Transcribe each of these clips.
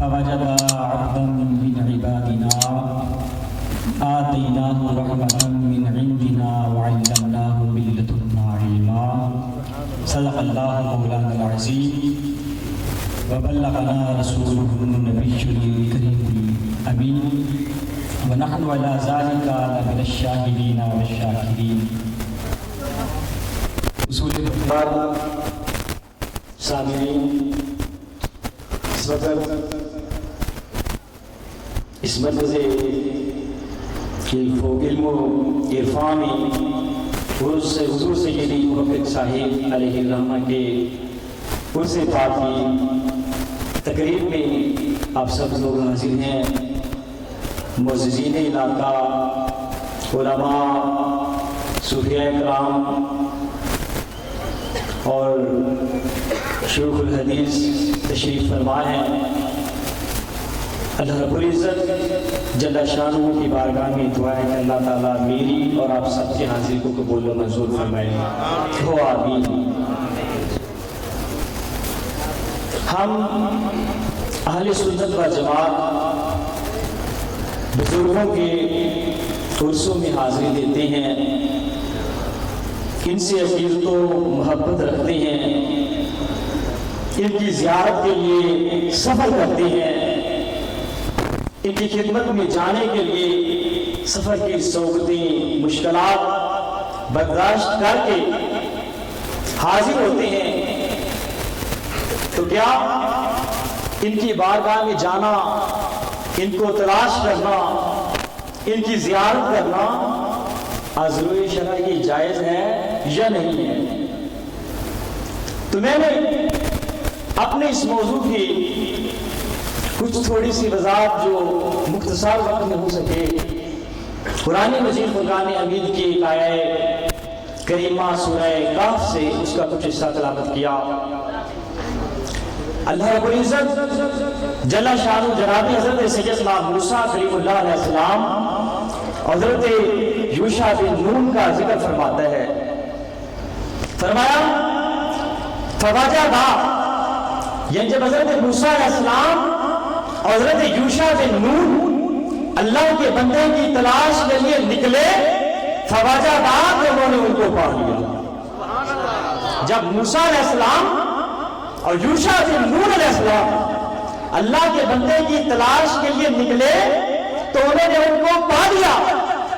فوجد عبدا من عبادنا آتيناه رحمة من عندنا وعلمناه من لدنا علما صدق الله مولانا العظيم وبلغنا رسوله النبي الكريم الأمين ونحن على ذلك لمن الشاهدين والشاكرين. اصول پر سامعین، اس وقت اس مرکز علم و عرفانی حضور سیدی محمد صاحب علیہ الرحمہ کے عرس پاک کی تقریب میں آپ سب لوگ حاضر ہیں. معززین علاقہ، علماء، صوفیاء کرام اور شیوخ الحدیث تشریف فرما ہیں. اللہ رب العزت جل شانہ کی بارگاہ میں دعا ہے کہ اللہ تعالیٰ میری اور آپ سب کے حاضری کو قبول و منظور فرمائے. ہو آمین. ہم اہل سنت و جماعت بزرگوں کے عرسوں میں حاضری دیتے ہیں، ان سے عقیدت و محبت رکھتے ہیں، ان کی زیارت کے لیے سفر کرتے ہیں، ان کی خدمت میں جانے کے لیے سفر کی صعوبتیں مشکلات برداشت کر کے حاضر ہوتے ہیں. تو کیا ان کی بارگاہ میں جانا، ان کو تلاش کرنا، ان کی زیارت کرنا عذر شرعی جائز ہے یا نہیں ہے؟ تو میں نے اپنے اس موضوع کی کچھ تھوڑی سی وضاحت جو مختصر وقت میں ہو سکے قرآن مجید فرقان حمید کی ایک آیہ کریمہ سورہ کہف سے اس کا کچھ حصہ تلاوت کیا. اللہ رب العزت جل شانہ جناب حضرت سیدنا موسیٰ کلیم اللہ علیہ السلام حضرت یوشع بن نون کا ذکر فرماتا ہے. فرمایا فوجدا، یعنی جب حضرت موسیٰ علیہ السلام اور حضرت یوشع بن نون اللہ کے بندے کی تلاش کے لیے نکلے، فوجدا انہوں نے ان کو پا لیا. جب موسیٰ علیہ السلام اور یوشع بن نون علیہ السلام اللہ کے بندے کی تلاش کے لیے نکلے تو انہوں نے ان کو پا لیا.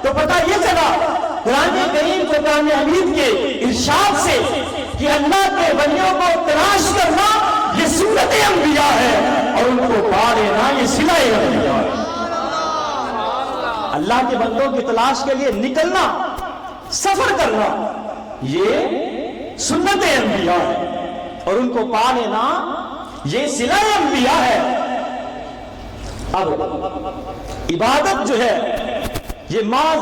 تو پتہ یہ چلا قرآن کریم فرقان حمید کے ارشاد سے کہ اللہ کے بندوں کو تلاش کرنا یہ سنت انبیاء ہے اور ان کو پا لینا یہ صلہ انبیاء ہے. اللہ کے بندوں کی تلاش کے لیے نکلنا، سفر کرنا یہ سنت انبیاء ہے اور ان کو پا لینا یہ صلہ انبیاء ہے. اب عبادت جو ہے یہ محض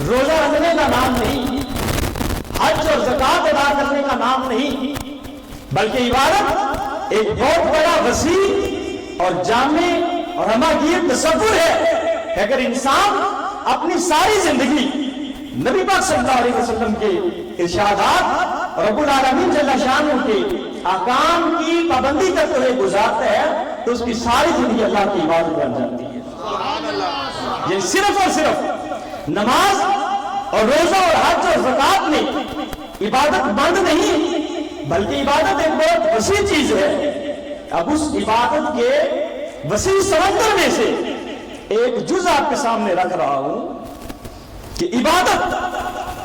روزہ رکھنے کا نام نہیں، حج اور زکوٰۃ ادا کرنے کا نام نہیں، بلکہ عبادت ایک بہت بڑا وسیع اور جامع اور ہماگیر تصور ہے کہ اگر انسان اپنی ساری زندگی نبی پاک صلی اللہ علیہ وسلم کے ارشادات، رب العالمین جل شانہ کے احکام کی پابندی کرتے ہوئے گزارتا ہے تو اس کی ساری زندگی اللہ کی عبادت بن جاتی ہے. یہ صرف اور صرف نماز اور روزہ اور حج اور زکوٰۃ میں عبادت بند نہیں بلکہ عبادت ایک بہت وسیع چیز ہے. اب اس عبادت کے وسیع سمندر میں سے ایک جز آپ کے سامنے رکھ رہا ہوں کہ عبادت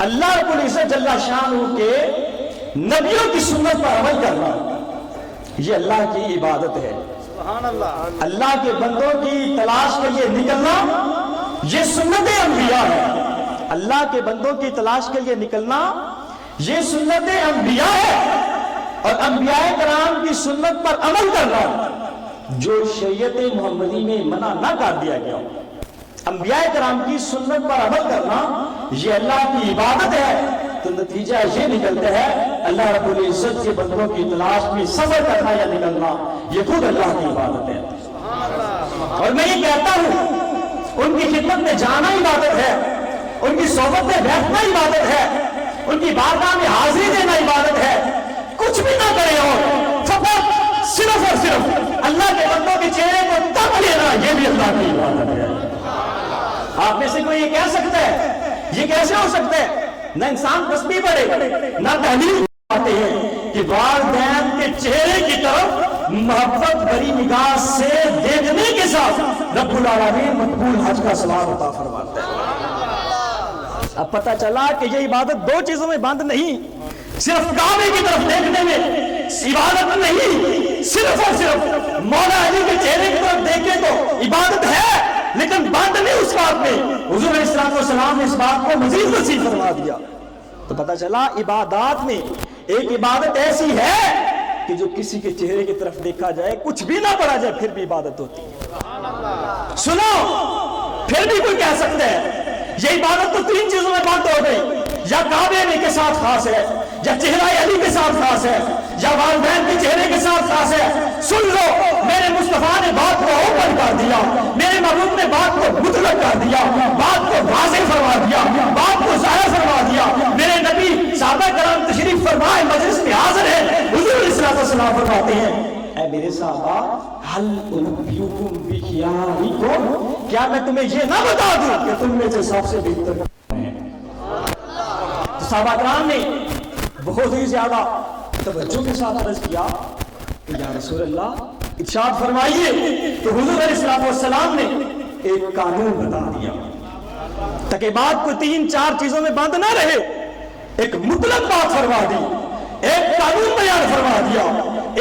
اللہ رب العزت جل شانہ کے نبیوں کی سنت پر عمل کرنا یہ اللہ کی عبادت ہے. اللہ کے بندوں کی تلاش کے لیے نکلنا یہ سنت انبیاء ہے. اللہ کے بندوں کی تلاش کے لیے نکلنا یہ سنت انبیاء ہے اور انبیاء کرام کی سنت پر عمل کرنا جو شریعت محمدی میں منع نہ کر دیا گیا. انبیاء کرام کی سنت پر عمل کرنا یہ اللہ کی عبادت ہے. تو نتیجہ یہ نکلتا ہے اللہ رب العزت کے بندوں کی تلاش میں سفر کرنا یا نکلنا یہ خود اللہ کی عبادت ہے. اور میں یہ کہتا ہوں ان کی خدمت میں جانا عبادت ہے، ان کی صحبت میں بیٹھنا عبادت ہے، ان کی بارگاہ میں حاضری دینا عبادت ہے. کچھ بھی نہ کرے اور فقط صرف اور صرف اللہ کے بندوں کے چہرے کو سے کوئی یہ کہہ سکتا ہے؟ یہ کیسے ہو سکتا ہے؟ نہ انسان تسبیح پڑھے نہ تحلیل آتے ہیں کہ والدین کے چہرے کی طرف محبت بری نگاہ سے دیکھنے کے ساتھ رب العالمین مقبول حج کا ثواب عطا فرماتا ہے۔ اب پتہ چلا کہ یہ عبادت دو چیزوں میں بند نہیں، صرف کعبے کی طرف دیکھنے میں عبادت نہیں، صرف اور صرف مولا علی کے چہرے کی طرف دیکھیں تو عبادت ہے، لیکن بند نہیں اس بات میں۔ حضور علیہ الصلوۃ والسلام نے اس بات کو مزید وسیع فرما دیا۔ تو پتہ چلا عبادات میں ایک عبادت ایسی ہے کہ جو کسی کے چہرے کی طرف دیکھا جائے، کچھ بھی نہ پڑھا جائے، پھر بھی عبادت ہوتی ہے۔ سنو، پھر بھی کوئی کہہ سکتا ہے یہ عبادت تو تین چیزوں میں بند ہو گئی، یا کعبے کے ساتھ خاص ہے، یا چہرہ علی کے ساتھ خاص ہے، یا والدین کے چہرے کے ساتھ خاص ہے۔ سن لو، میرے مصطفیٰ نے بات کو اوپن کر دیا، میرے محبوب نے بات کو مطلق کر دیا، بات کو واضح فرما دیا، بات کو ظاہر فرما دیا۔ میرے نبی صحابہ کرام تشریف فرمائے مجلس میں حاضر ہیں، حضور علیہ الصلوۃ والسلام فرماتے ہیں اے میرے صحابہ حل انبئکم بخیارکم، کیا میں تمہیں یہ نہ بتا دوں کہ تم میں سے سب سے بہتر ہیں؟ تو صحابہ کرام نے بہت ہی زیادہ توجہ کے ساتھ عرض کیا کہ یا رسول اللہ ارشاد فرمائیے۔ تو حضور علیہ الصلوۃ والسلام نے ایک قانون بتا دیا تاکہ بات کو تین چار چیزوں میں بند نہ رہے، ایک مطلق بات فرما دی، ایک قانون بیان فرما دیا،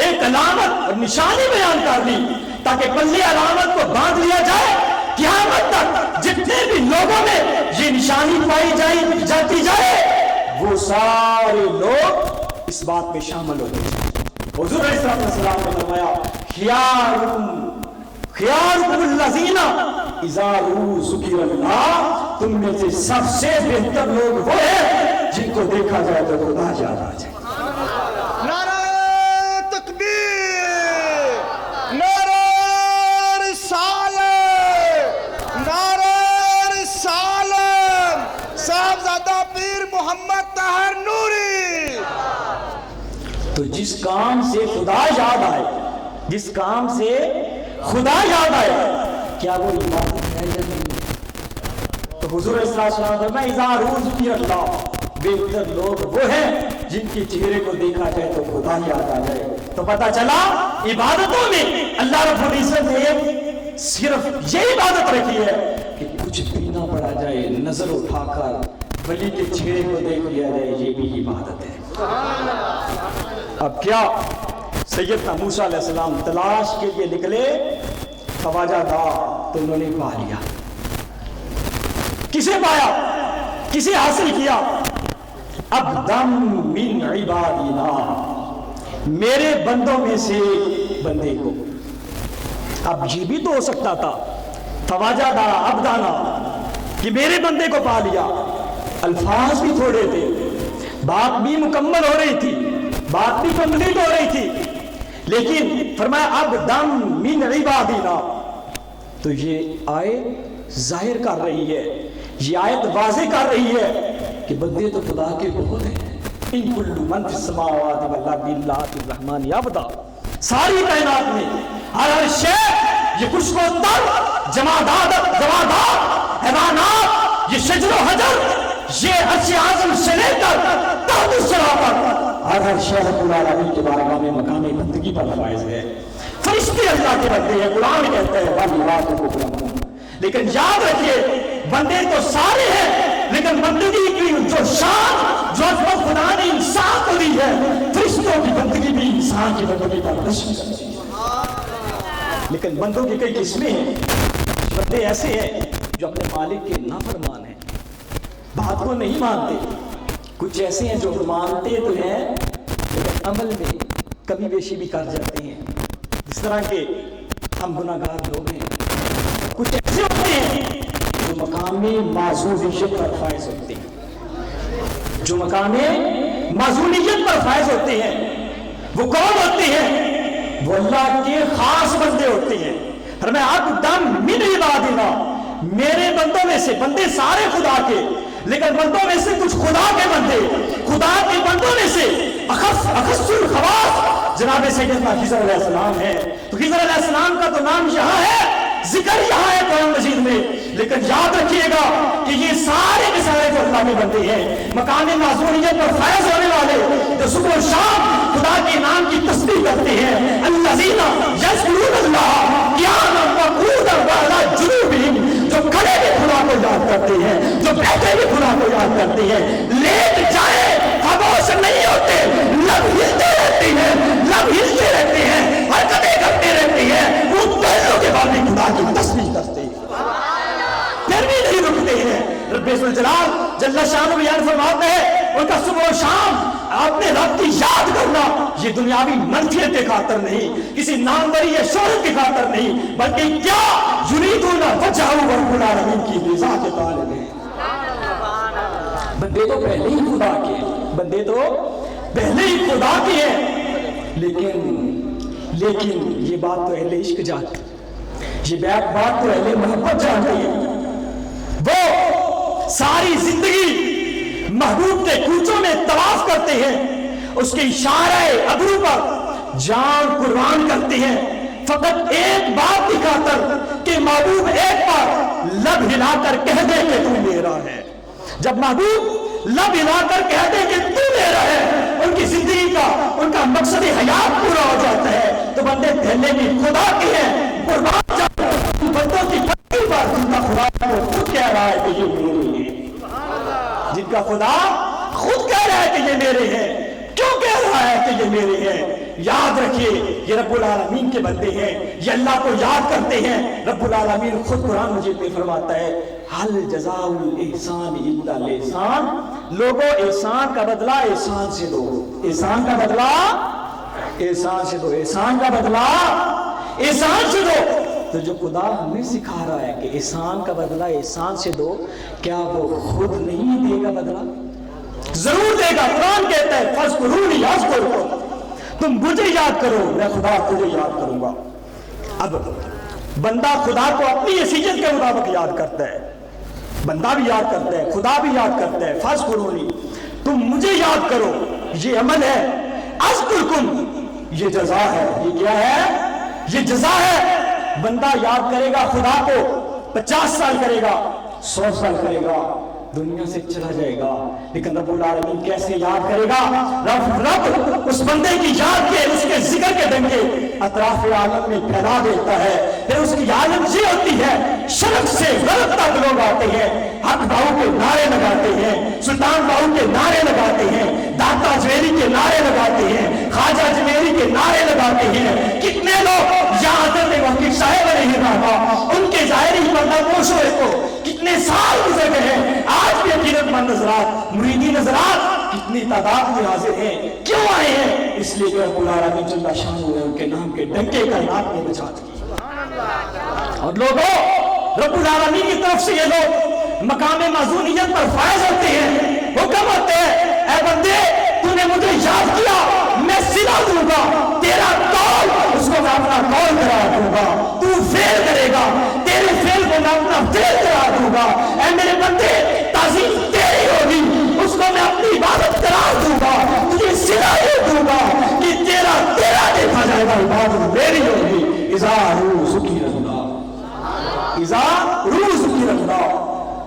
ایک علامت اور نشانی بیان کر دی تاکہ پلے علامت کو باندھ لیا جائے، قیامت تک جتنے بھی لوگوں میں یہ نشانی پائی جاتی جائے وہ سارے لوگ اس بات میں شامل ہو جائیں۔ حضور علیہ السلام نے فرمایا خیارکم الذین اذا ذکر اللہ، تم میں سے سب سے بہتر لوگ وہ ہیں جن کو دیکھا جائے تو خدا یاد آ جائے۔ نعرہ تکبیر، نعرہ رسالت، نعرہ رسالت، صاحبزادہ پیر محمد طاہر نوری۔ تو جس کام سے خدا یاد آئے، جس کام سے خدا یاد آئے، کیا وہ عبادت ہے یا نہیں؟ تو حضور صلی اللہ علیہ وسلم فرمایا اذا ذکر اللہ، بہتر لوگ وہ ہیں جن کے چہرے کو دیکھا جائے تو خدا یاد آ جائے۔ تو پتہ چلا عبادتوں میں اللہ رب العزت نے صرف یہ عبادت رکھی ہے کہ کچھ بھی نہ پڑھا جائے، نظر اٹھا کر ولی کے چہرے کو دیکھ لیا جائے، یہ بھی عبادت ہے۔ اب کیا سیدنا موسیٰ علیہ السلام تلاش کے لیے نکلے، خواجہ دا تو انہوں نے پا لیا۔ کسے پایا؟ کسے حاصل کیا؟ عبدم من عبادنا، میرے بندوں میں سے بندے کو۔ اب یہ بھی تو ہو سکتا تھا خواجہ دا عبدانا کہ میرے بندے کو پا لیا، الفاظ بھی تھوڑے تھے، بات بھی مکمل ہو رہی تھی، بات بھی کمپلیٹ ہو رہی تھی، لیکن فرمایا عبدم من عبادنا۔ تو یہ آیت ظاہر کر رہی ہے، یہ آیت واضح کر رہی ہے کہ بندے تو خدا کے بہت ہیں۔ ان کل من فی السماوات والارض الا آتی الرحمن عبدا، ساری کائنات میں ہر شے، یہ خشک و تر، جمادات، حیوانات، یہ شجر و حجر، یہ عرش اعظم سے لے کر تحت الثری پر ہر شے رب العالمین کے بارگاہ میں مقام بندگی پر فائز ہے۔ فرشتے اللہ کے بندے ہیں، قرآن کہتا ہے وَاللَّهُ، لیکن یاد رکھیے بندے تو سارے ہیں، لیکن بندگی کی جو شان، جو عظمت خدا نے انسان کو دی ہے، فرشتوں کی بندگی بھی انسان کی بندگی پر نشر کرتی ہے۔ لیکن بندوں کی کئی قسمیں ہیں، بندے ایسے ہیں جو اپنے مالک کے نافرمان ہیں، بات کو نہیں مانتے، کچھ ایسے ہیں جو مانتے تو ہیں لیکن عمل میں کمی بیشی بھی کر جاتے ہیں، جس طرح کہ ہم گناہگار لوگ ہیں۔ کچھ ایسے ہوتے ہیں جو مقام معذوریت پر فائز ہوتے ہیں، جو مقام معذوریت پر فائز ہوتے ہیں۔ وہ کون ہوتے ہیں؟ وہ اللہ کے خاص بندے ہوتے ہیں۔ فرمایا عبدم من عبادنا، میرے بندوں میں سے، بندے سارے خدا کے، لیکن بندوں میں سے کچھ خدا کے بندے، خدا کے بندوں میں سے اخص الخواص جناب سیدنا خضر علیہ السلام ہے۔ تو خضر علیہ السلام کا تو نام یہاں ہے ذکر یہاں ہے قرآن مجید میں، لیکن یاد رکھیے گا کہ یہ سارے کے سارے جو اللہ کے بندے ہیں، مقام معصومیت پر فائز ہونے والے، جو صبح و شام خدا کے نام کی تسبیح کرتے ہیں، الذین یذکرون اللہ قیاما وقعودا وعلی جنوبہم، جو کھڑے بھی خدا کو یاد کرتے ہیں، جو بیٹھے بھی خدا کو یاد کرتے ہیں، لیٹ جائے خاموش نہیں ہوتے، لب ہلتے رہتے ہیں، لب ہلتے رہتے ہیں، حرکتیں کرتے رہتے ہیں، وہ پہلوں کے بعد بھی خدا کی تسبیح کرتے ہیں، پھر بھی نہیں رکتے ہیں۔ رب الجلال جل شانہ بیان فرماتے ہیں ان کا صبح و شام اپنے رب کی یاد کرنا یہ دنیاوی منفیت کے خاطر نہیں، کسی ناموری یا شہرت کی خاطر نہیں، بلکہ کیا یریدون وجہہ رب العالمین کی رضا کے طالب ہیں۔ بندے تو پہلے ہی خدا کے ہیں، بندے تو پہلے ہی خدا کے ہیں، لیکن یہ بات تو اہل عشق جانتے ہیں، یہ بات تو اہل محبت جانتے ہیں، وہ ساری زندگی محبوب کے کوچوں میں طواف کرتے ہیں، اس کے اشارہ ابرو پر جان قربان کرتے ہیں، فقط ایک بات کی خاطر کہ محبوب ایک بار لب ہلا کر کہہ دے کہ تو میرا ہے۔ جب محبوب لب ہلا کر کہہ دے کہ تو میرا ہے، ان کی زندگی کا ان کا مقصد حیات پورا ہو جاتا ہے۔ تو بندے پہلے بھی خدا کے ہیں، قربان جاتے ہیں بندوں کی پہلی بار جن کا خدا کو خود کہہ رہا ہے کہ یہ میرے ہیں، جن کا خدا خود کہہ رہا ہے کہ یہ میرے ہیں، کیوں کہہ رہا ہے کہ یہ میرے ہیں؟ یاد رکھیے یہ رب العالمین کے بندے ہیں، یہ اللہ کو یاد کرتے ہیں۔ رب العالمین خود قرآن مجید میں فرماتا ہے حل جزاء الاحسان الا الاحسان، لوگوں احسان کا بدلہ احسان سے دو، احسان کا بدلہ احسان سے دو، احسان کا بدلہ احسان سے دو۔ تو جو خدا ہمیں سکھا رہا ہے کہ احسان کا بدلہ احسان سے دو، کیا وہ خود نہیں دے گا بدلہ؟ ضرور دے گا۔ قرآن کہتا ہے فاذکرونی اذکرکم، تم مجھے یاد کرو میں خدا تجھے یاد کروں گا۔ اب بندہ خدا کو اپنی حیثیت کے مطابق یاد کرتا ہے، بندہ بھی یاد کرتا ہے، خدا بھی یاد کرتا ہے۔ فاذکرونی، تم مجھے یاد کرو، یہ عمل ہے۔ اذکرکم، یہ جزا ہے۔ یہ کیا ہے؟ یہ جزا ہے۔ بندہ یاد کرے گا خدا کو، 50 سال کرے گا، 100 سال کرے گا، دنیا سے چلا جائے گا، لیکن رب العالمین کیسے یاد کرے گا؟ رب اس بندے کی یاد کے، اس کے ذکر کے ڈنگے اطراف عالم میں پھیلا دیتا ہے۔ پھر اس کی عالم یہ ہوتی ہے، شرق سے غرب تک لوگ آتے ہیں، حق باؤ کے نعرے لگاتے ہیں، سلطان باؤ کے نعرے لگاتے ہیں، داتا اجمیری کے نعرے لگاتے ہیں، خواجہ اجمیری کے نعرے لگاتے ہیں۔ کتنے لوگ یہاں حضرت وقت صاحب علیہ الرحمہ ان کے ظاہری پردہ پوشوں کو کتنے سال گزر گئے ہیں، آج بھی عقیدت مند حضرات، مریدین حضرات کتنی تعداد میں حاضر ہیں۔ کیوں آئے ہیں؟ اس لیے کہ رب العالمین جل شانہ نے ان کے نام کے ڈنکے کائنات میں بچا دی۔ اور لوگوں، رب العالمین کی طرف سے یہ لوگ مقام معصومیت پر فائز ہوتے ہیں، حکم ہوتے ہیں اے بندے تو نے مجھے یاد کیا، میں صلہ دوں گا، تیرا قول اس کو میں اپنا قول قرار دوں گا، تو فعل کرے گا، تیرے فعل کو میں اپنا فعل قرار دوں گا۔ اے میرے بندے تعظیم تیری ہوگی، اس کو میں اپنی عبادت قرار دوں گا، تجھے صلہ یہ دوں گا کہ تیرا دیکھا جائے گا، عبادت میری ہوگی۔ اذا روح ذکر اللہ، اذا روح ذکر اللہ،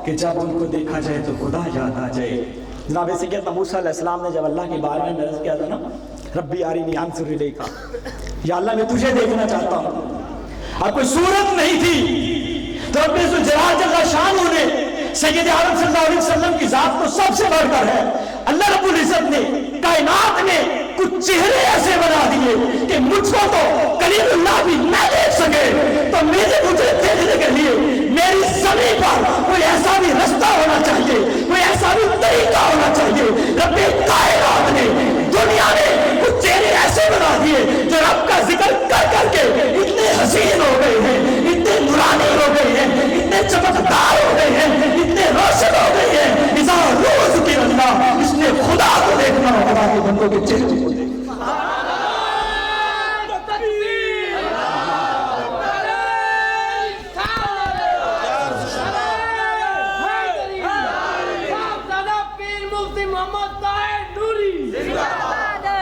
کہ جب ان کو دیکھا جائے تو خدا یاد آ جائے۔ جناب سیدنا موسیٰ علیہ السلام نے جب اللہ کے بارے میں عرض کیا تھا نا، ربی ارنی انظر الیک، یا اللہ میں تجھے دیکھنا چاہتا ہوں، اور کوئی صورت نہیں تھی، تو رب الجلال جل شانہ نے سید عالم صلی اللہ علیہ وسلم کی ذات کو سب سے بڑھ کر ہے، اللہ رب العزت نے کائنات میں کچھ چہرے ایسے بنا دیے کہ مجھ کو تو کلیم اللہ بھی نہ دیکھ سکے، تو مجھے دیکھنے کے لیے میری زمین پر کوئی ایسا بھی رستہ ہونا چاہیے، کوئی ایسا بھی طریقہ ہونا چاہیے۔ رب کائنات نے، دنیا نے کچھ چہرے ایسے بنا دیے جو رب کا ذکر کر کر کے اتنے حسین ہو گئے ہیں، اتنے نورانی ہو گئے ہیں، اتنے چمکدار ہو گئے ہیں، اتنے روشن ہو گئے ہیں۔ اذا روح ذکر اللہ، اس نے خدا کو دیکھنا ہو، خدا کے بندوں کے چہرے کو دیکھنا۔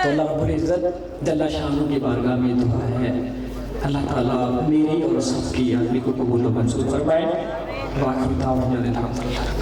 تو اللہ رب العزت جل شانہ کی بارگاہ میں دعا ہے، اللہ تعالیٰ میری اور سب کی آدمی کو قبول و منظور فرمائے. باقی دعوت الحمدللہ.